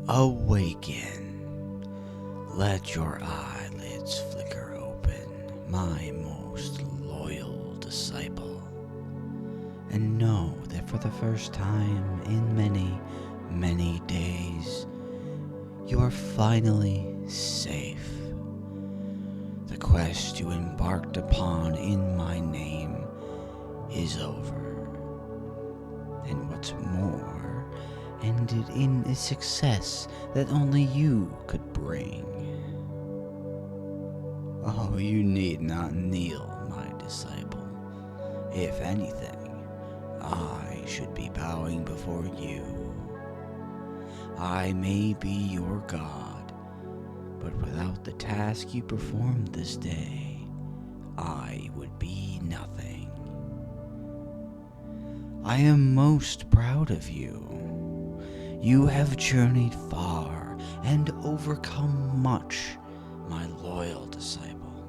Awaken. Let your eyelids flicker open, my most loyal disciple. And know that for the first time in many, many days, you are finally safe. The quest you embarked upon in my name is over. And what's more, ended in a success that only you could bring. Oh, you need not kneel, my disciple. If anything, I should be bowing before you. I may be your God, but without the task you performed this day, I would be nothing. I am most proud of you. You have journeyed far and overcome much, my loyal disciple.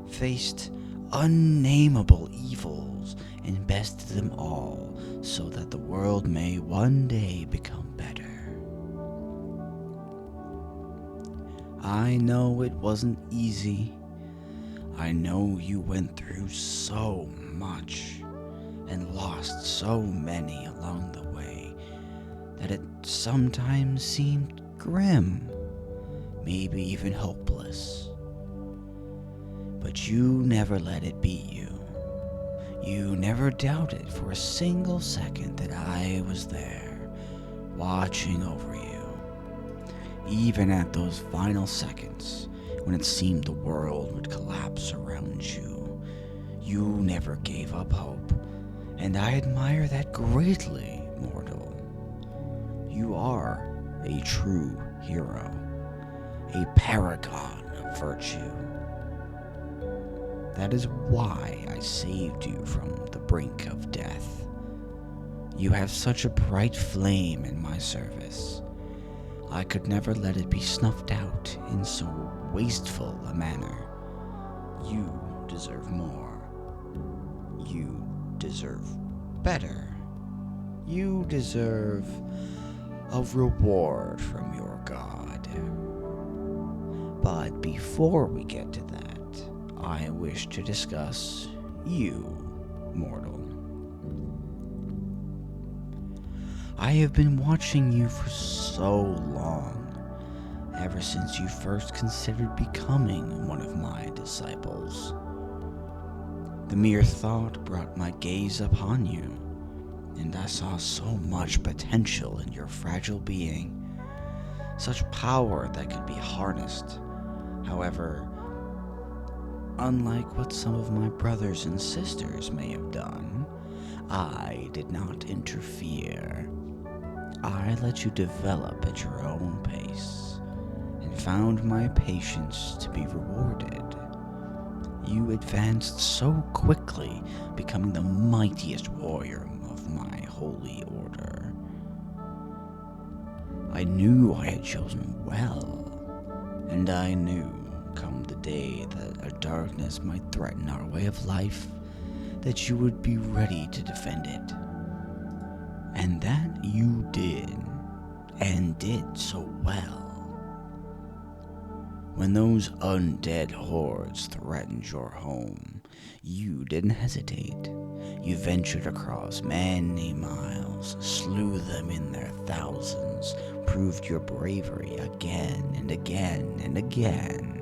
Faced unnameable evils and bested them all so that the world may one day become better. I know it wasn't easy. I know you went through so much and lost so many along the way that it sometimes seemed grim, maybe even hopeless. But you never let it beat you. You never doubted for a single second that I was there, watching over you. Even at those final seconds, when it seemed the world would collapse around you, you never gave up hope, and I admire that greatly, mortal. You are a true hero, a paragon of virtue. That is why I saved you from the brink of death. You have such a bright flame in my service. I could never let it be snuffed out in so wasteful a manner. You deserve more. You deserve better. You deserve a reward from your God. But before we get to that, I wish to discuss you, mortal. I have been watching you for so long, ever since you first considered becoming one of my disciples. The mere thought brought my gaze upon you, and I saw so much potential in your fragile being, such power that could be harnessed. However, unlike what some of my brothers and sisters may have done, I did not interfere. I let you develop at your own pace, and found my patience to be rewarded. You advanced so quickly, becoming the mightiest warrior of my holy order. I knew I had chosen well, and I knew, come the day that a darkness might threaten our way of life, that you would be ready to defend it. And that you did, and did so well. When those undead hordes threatened your home, you didn't hesitate. You ventured across many miles, slew them in their thousands, proved your bravery again and again and again.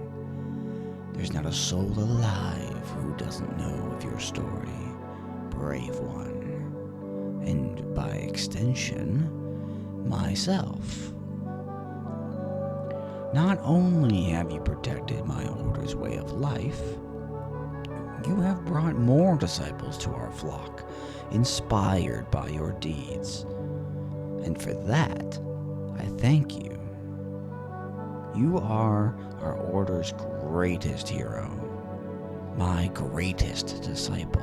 There's not a soul alive who doesn't know of your story, brave one, and by extension, myself. Not only have you protected my order's way of life, you have brought more disciples to our flock, inspired by your deeds. And for that, I thank you. You are our order's greatest hero, my greatest disciple.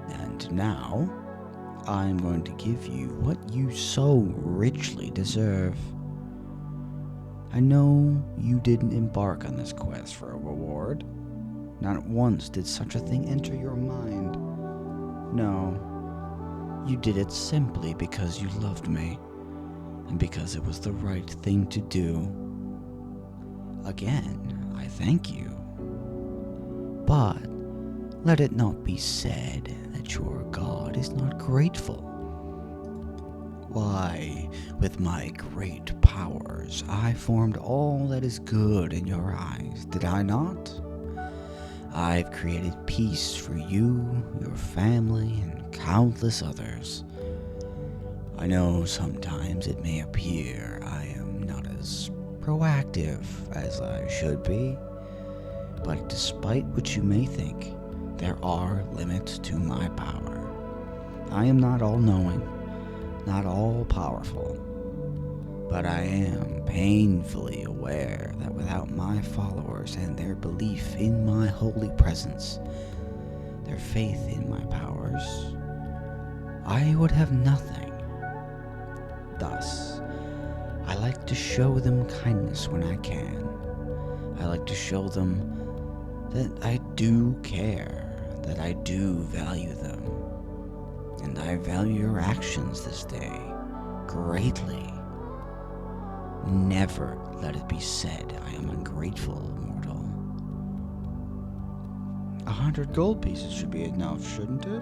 And now, I'm going to give you what you so richly deserve. I know you didn't embark on this quest for a reward. Not once did such a thing enter your mind. No, you did it simply because you loved me, and because it was the right thing to do. Again, I thank you. But let it not be said that your God is not grateful. Why, with my great powers, I formed all that is good in your eyes, did I not? I've created peace for you, your family, and countless others. I know sometimes it may appear I am not as proactive as I should be, but despite what you may think, there are limits to my power. I am not all-knowing, not all-powerful, but I am painfully aware that without my followers and their belief in my holy presence, their faith in my powers, I would have nothing. Thus, I like to show them kindness when I can. I like to show them that I do care, that I do value them, and I value your actions this day greatly. Never let it be said I am ungrateful, mortal. 100 gold pieces should be enough, shouldn't it?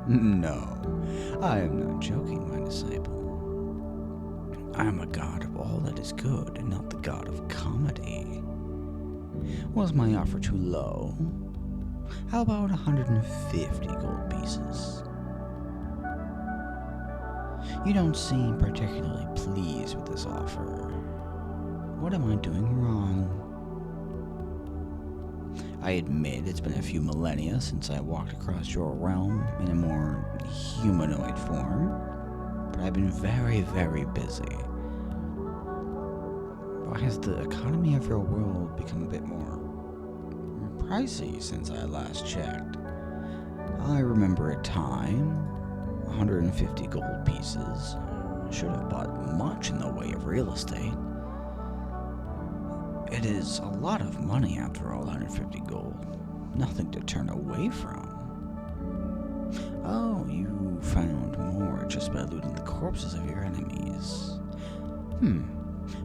No, I am not joking, my disciple. I am a god of all that is good, and not the god of comedy. Was my offer too low? How about 150 gold pieces? You don't seem particularly pleased with this offer. What am I doing wrong? I admit it's been a few millennia since I walked across your realm in a more humanoid form, but I've been very, very busy. Why has the economy of your world become a bit more pricey since I last checked? I remember a time, 150 gold pieces. Should have bought much in the way of real estate. It is a lot of money after all, 150 gold. Nothing to turn away from. Oh, you found more just by looting the corpses of your enemies.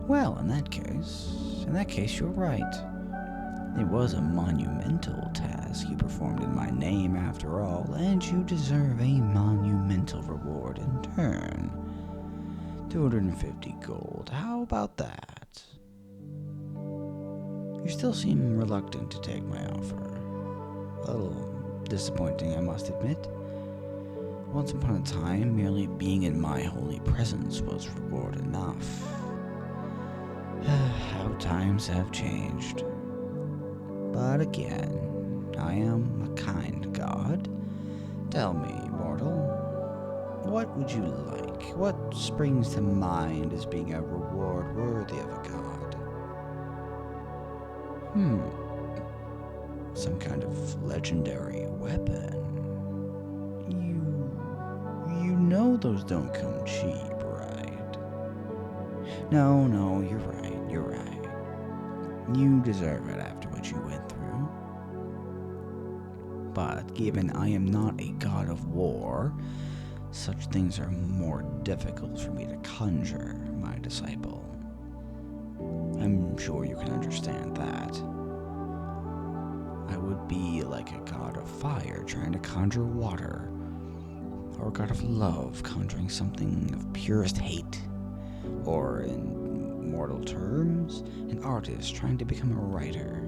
Well, in that case, you're right. It was a monumental task you performed in my name after all, and you deserve a monumental reward in turn. 250 gold, how about that? You still seem reluctant to take my offer. A little disappointing, I must admit. Once upon a time, merely being in my holy presence was reward enough. How times have changed. But again, I am a kind god. Tell me, mortal, what would you like? What springs to mind as being a reward worthy of a god? Some kind of legendary weapon. You know those don't come cheap, right? No, you're right. You deserve it after what you went through. But given I am not a god of war, such things are more difficult for me to conjure, my disciple. I'm sure you can understand that. I would be like a god of fire trying to conjure water, or a god of love conjuring something of purest hate, or in mortal terms, an artist trying to become a writer.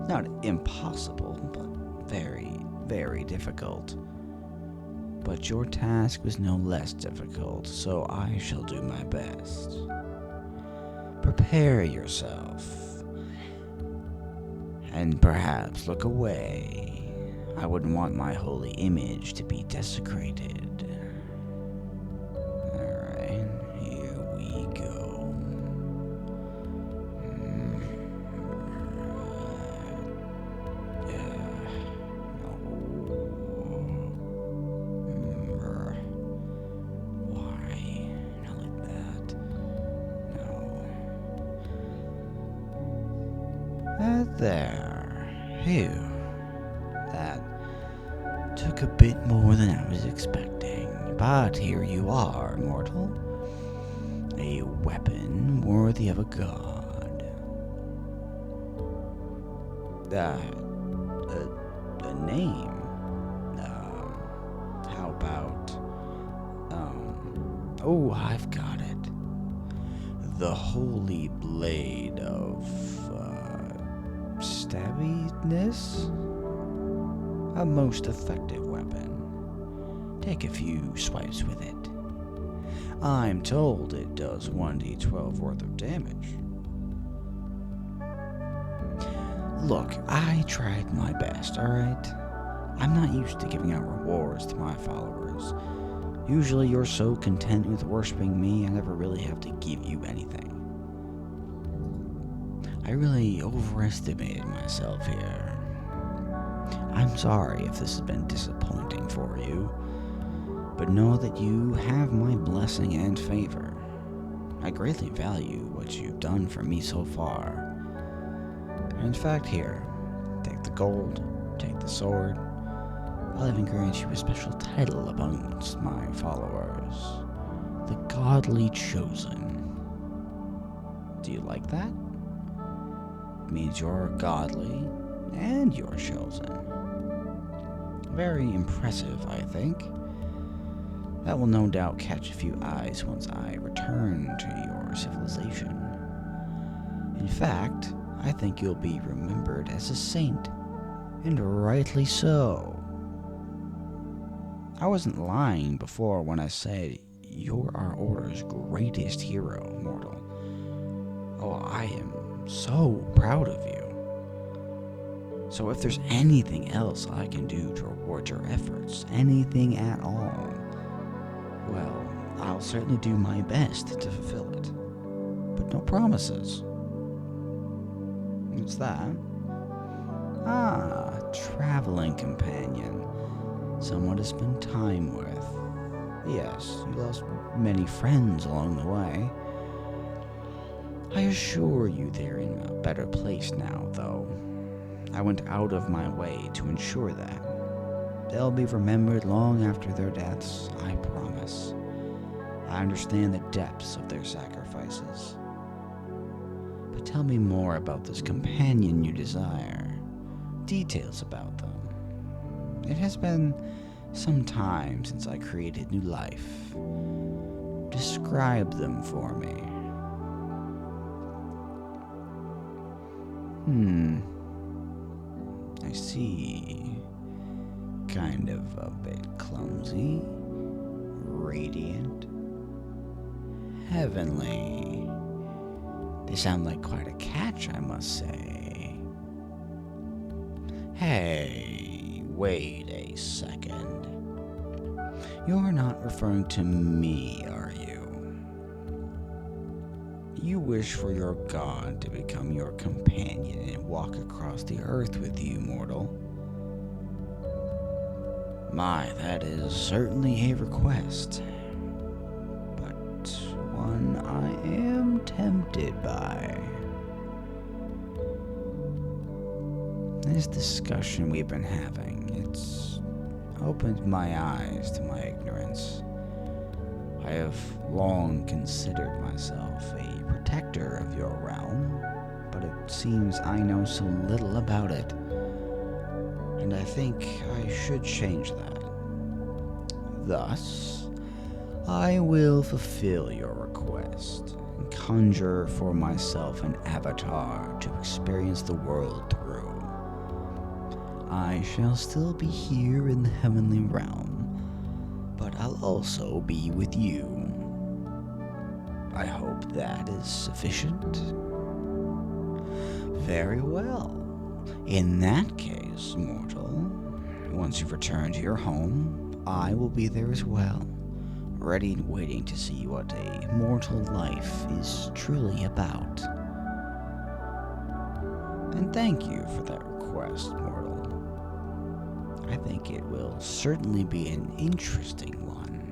Not impossible, but very, very difficult. But your task was no less difficult, so I shall do my best. Prepare yourself, and perhaps look away. I wouldn't want my holy image to be desecrated. Alright, here we go. Why? Not like that. No. There. Phew. That took a bit more than I was expecting. But here you are, mortal. A weapon worthy of a god. A name? How about, oh, I've got it. The Holy Blade of, stabbiness? A most effective weapon. Take a few swipes with it. I'm told it does 1d12 worth of damage. Look, I tried my best, alright? I'm not used to giving out rewards to my followers. Usually you're so content with worshipping me, I never really have to give you anything. I really overestimated myself here. I'm sorry if this has been disappointing for you, but know that you have my blessing and favor. I greatly value what you've done for me so far. And in fact, here, take the gold, take the sword. I'll even grant you a special title amongst my followers. The Godly Chosen. Do you like that? It means you're godly and you're chosen. Very impressive, I think. That will no doubt catch a few eyes once I return to your civilization. In fact, I think you'll be remembered as a saint, and rightly so. I wasn't lying before when I said you're our Order's greatest hero, mortal. Oh, I am so proud of you. So if there's anything else I can do to reward your efforts, anything at all, well, I'll certainly do my best to fulfill it. But no promises. What's that? Ah, traveling companion. Someone to spend time with. Yes, you lost many friends along the way. I assure you they're in a better place now, though. I went out of my way to ensure that. They'll be remembered long after their deaths, I promise. I understand the depths of their sacrifices. But tell me more about this companion you desire. Details about them. It has been some time since I created new life. Describe them for me. I see. Kind of a bit clumsy, radiant, heavenly. They sound like quite a catch, I must say. Hey, wait a second. You're not referring to me, are you? You wish for your god to become your companion and walk across the earth with you, mortal. My, that is certainly a request, but one I am tempted by. This discussion we've been having, it's opened my eyes to my ignorance. I have long considered myself a protector of your realm, but it seems I know so little about it, and I think I should change that. Thus, I will fulfill your request and conjure for myself an avatar to experience the world through. I shall still be here in the heavenly realm, but I'll also be with you. I hope that is sufficient. Very well. In that case, mortal, once you've returned to your home, I will be there as well, ready and waiting to see what a mortal life is truly about. And thank you for that request, mortal. I think it will certainly be an interesting one.